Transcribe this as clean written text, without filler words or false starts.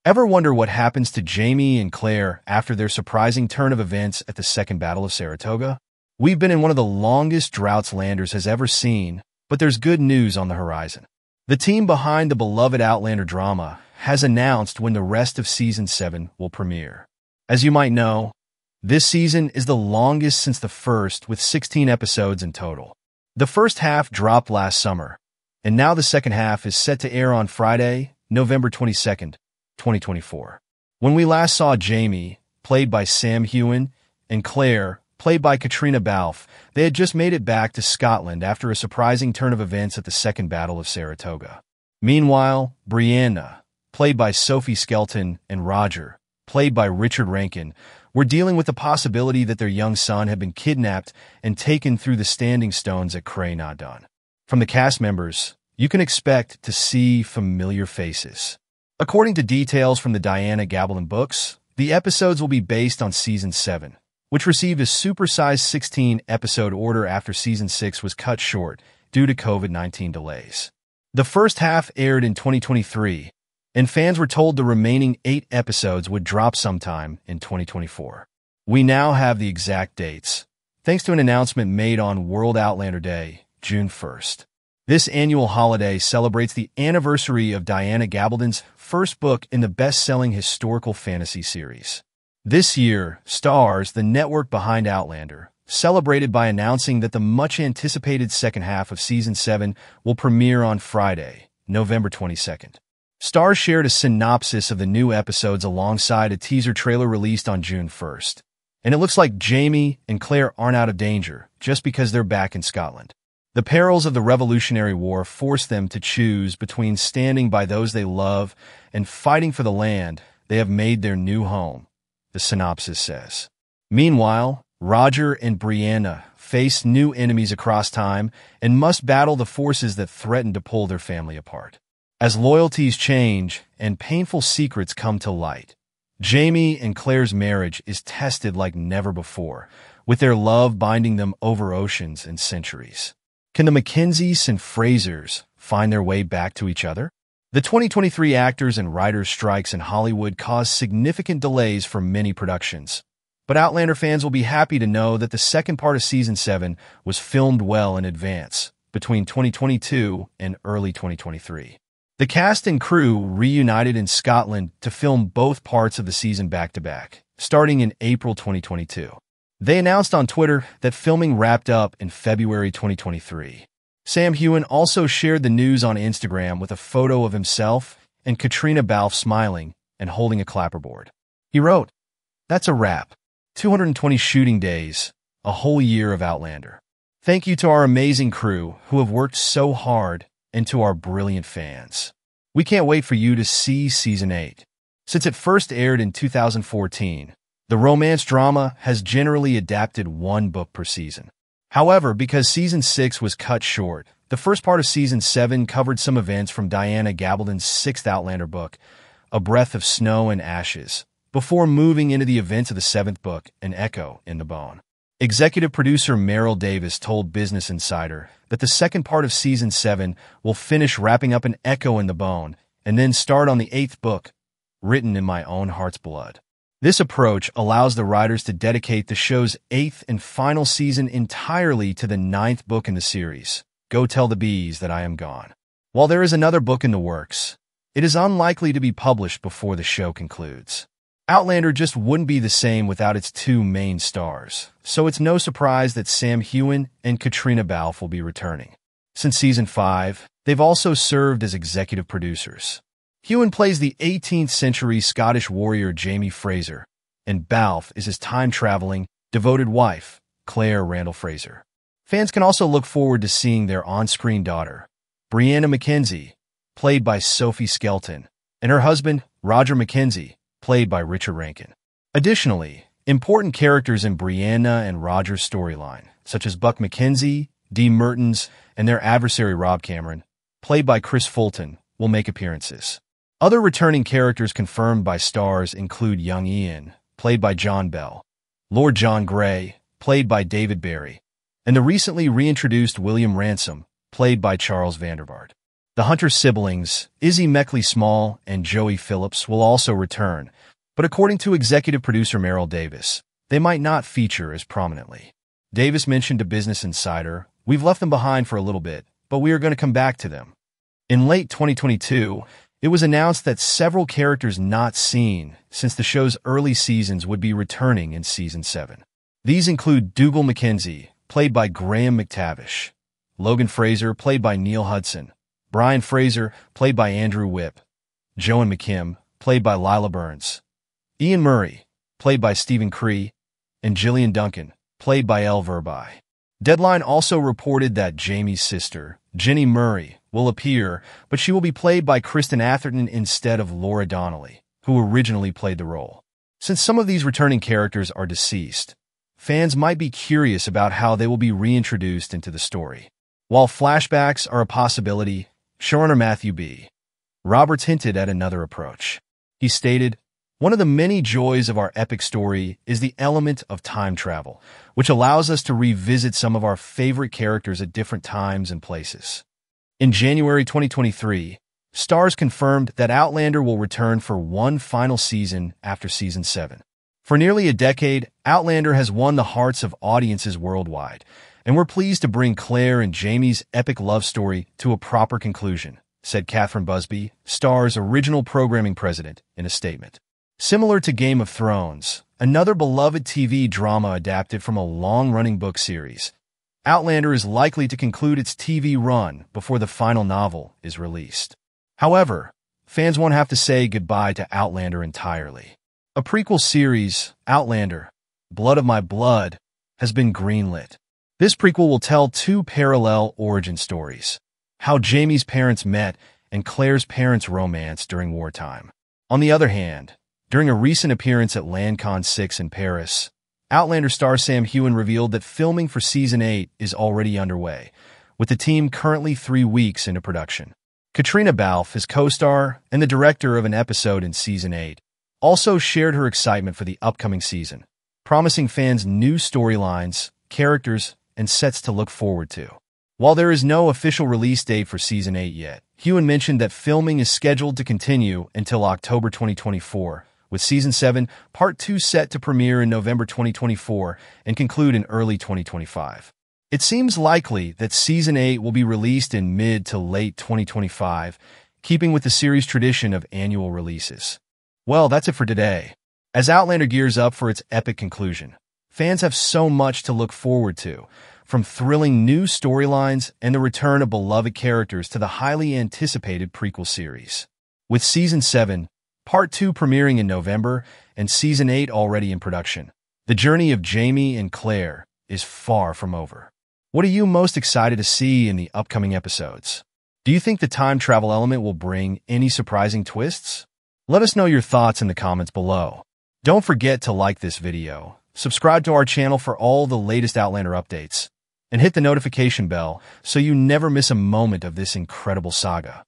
Ever wonder what happens to Jamie and Claire after their surprising turn of events at the Second Battle of Saratoga? We've been in one of the longest droughts Landers has ever seen, but there's good news on the horizon. The team behind the beloved Outlander drama has announced when the rest of Season 7 will premiere. As you might know, this season is the longest since the first, with 16 episodes in total. The first half dropped last summer, and now the second half is set to air on Friday, November 22nd, 2024. When we last saw Jamie, played by Sam Heughan, and Claire, played by Caitriona Balfe, they had just made it back to Scotland after a surprising turn of events at the Second Battle of Saratoga. Meanwhile, Brianna, played by Sophie Skelton, and Roger, played by Richard Rankin, were dealing with the possibility that their young son had been kidnapped and taken through the standing stones at Cray Not Done. From the cast members, you can expect to see familiar faces. According to details from the Diana Gabaldon books, the episodes will be based on Season 7, which received a supersized 16-episode order after Season 6 was cut short due to COVID-19 delays. The first half aired in 2023, and fans were told the remaining 8 episodes would drop sometime in 2024. We now have the exact dates, thanks to an announcement made on World Outlander Day, June 1st. This annual holiday celebrates the anniversary of Diana Gabaldon's first book in the best-selling historical fantasy series. This year, Starz, the network behind Outlander, celebrated by announcing that the much-anticipated second half of Season 7 will premiere on Friday, November 22nd. Starz shared a synopsis of the new episodes alongside a teaser trailer released on June 1st. And it looks like Jamie and Claire aren't out of danger just because they're back in Scotland. The perils of the Revolutionary War force them to choose between standing by those they love and fighting for the land they have made their new home, the synopsis says. Meanwhile, Roger and Brianna face new enemies across time and must battle the forces that threaten to pull their family apart. As loyalties change and painful secrets come to light, Jamie and Claire's marriage is tested like never before, with their love binding them over oceans and centuries. Can the Mackenzies and Frasers find their way back to each other? The 2023 actors and writers' strikes in Hollywood caused significant delays for many productions, but Outlander fans will be happy to know that the second part of Season 7 was filmed well in advance, between 2022 and early 2023. The cast and crew reunited in Scotland to film both parts of the season back-to-back, starting in April 2022. They announced on Twitter that filming wrapped up in February 2023. Sam Heughan also shared the news on Instagram with a photo of himself and Caitriona Balfe smiling and holding a clapperboard. He wrote, "That's a wrap. 220 shooting days, a whole year of Outlander. Thank you to our amazing crew who have worked so hard, and to our brilliant fans. We can't wait for you to see Season 8. Since it first aired in 2014, the romance drama has generally adapted one book per season. However, because Season 6 was cut short, the first part of Season 7 covered some events from Diana Gabaldon's 6th Outlander book, A Breath of Snow and Ashes, before moving into the events of the 7th book, An Echo in the Bone. Executive producer Meryl Davis told Business Insider that the second part of Season 7 will finish wrapping up An Echo in the Bone and then start on the 8th book, Written in My Own Heart's Blood. This approach allows the writers to dedicate the show's 8th and final season entirely to the 9th book in the series, Go Tell the Bees That I Am Gone. While there is another book in the works, it is unlikely to be published before the show concludes. Outlander just wouldn't be the same without its two main stars, so it's no surprise that Sam Heughan and Caitriona Balfe will be returning. Since Season 5, they've also served as executive producers. Heughan plays the 18th century Scottish warrior Jamie Fraser, and Balfe is his time-traveling, devoted wife, Claire Fraser. Fans can also look forward to seeing their on-screen daughter, Brianna Mackenzie, played by Sophie Skelton, and her husband, Roger Mackenzie, played by Richard Rankin. Additionally, important characters in Brianna and Roger's storyline, such as Buck Mackenzie, Dee Mertens, and their adversary Rob Cameron, played by Chris Fulton, will make appearances. Other returning characters confirmed by Starz include young Ian, played by John Bell, Lord John Grey, played by David Barry, and the recently reintroduced William Ransom, played by Charles Vandervaart. The Hunter siblings, Izzy Meckley-Small and Joey Phillips, will also return, but according to executive producer Merrill Davis, they might not feature as prominently. Davis mentioned to Business Insider, "We've left them behind for a little bit, but we are going to come back to them." In late 2022, it was announced that several characters not seen since the show's early seasons would be returning in Season 7. These include Dougal Mackenzie, played by Graham McTavish, Logan Fraser, played by Neil Hudson, Brian Fraser, played by Andrew Whipp, Joan McKim, played by Lila Burns, Ian Murray, played by Stephen Cree, and Gillian Duncan, played by Elle Verby. Deadline also reported that Jamie's sister, Jenny Murray, will appear, but she will be played by Kristen Atherton instead of Laura Donnelly, who originally played the role. Since some of these returning characters are deceased, fans might be curious about how they will be reintroduced into the story. While flashbacks are a possibility, showrunner Matthew B. Roberts hinted at another approach. He stated, "One of the many joys of our epic story is the element of time travel, which allows us to revisit some of our favorite characters at different times and places." In January 2023, Starz confirmed that Outlander will return for one final season after Season 7. For nearly a decade, Outlander has won the hearts of audiences worldwide, and we're pleased to bring Claire and Jamie's epic love story to a proper conclusion, said Catherine Busby, Starz' original programming president, in a statement. Similar to Game of Thrones, another beloved TV drama adapted from a long-running book series, Outlander is likely to conclude its TV run before the final novel is released. However, fans won't have to say goodbye to Outlander entirely. A prequel series, Outlander, Blood of My Blood, has been greenlit. This prequel will tell two parallel origin stories, how Jamie's parents met and Claire's parents' romance during wartime. On the other hand, during a recent appearance at LandCon 6 in Paris, Outlander star Sam Heughan revealed that filming for Season 8 is already underway, with the team currently 3 weeks into production. Caitriona Balfe, his co-star and the director of an episode in Season 8, also shared her excitement for the upcoming season, promising fans new storylines, characters, and sets to look forward to. While there is no official release date for Season 8 yet, Heughan mentioned that filming is scheduled to continue until October 2024, with Season 7, Part 2 set to premiere in November 2024 and conclude in early 2025. It seems likely that Season 8 will be released in mid to late 2025, keeping with the series' tradition of annual releases. Well, that's it for today. As Outlander gears up for its epic conclusion, fans have so much to look forward to, from thrilling new storylines and the return of beloved characters to the highly anticipated prequel series. With Season 7, Part 2 premiering in November and Season 8 already in production, the journey of Jamie and Claire is far from over. What are you most excited to see in the upcoming episodes? Do you think the time travel element will bring any surprising twists? Let us know your thoughts in the comments below. Don't forget to like this video, subscribe to our channel for all the latest Outlander updates, and hit the notification bell so you never miss a moment of this incredible saga.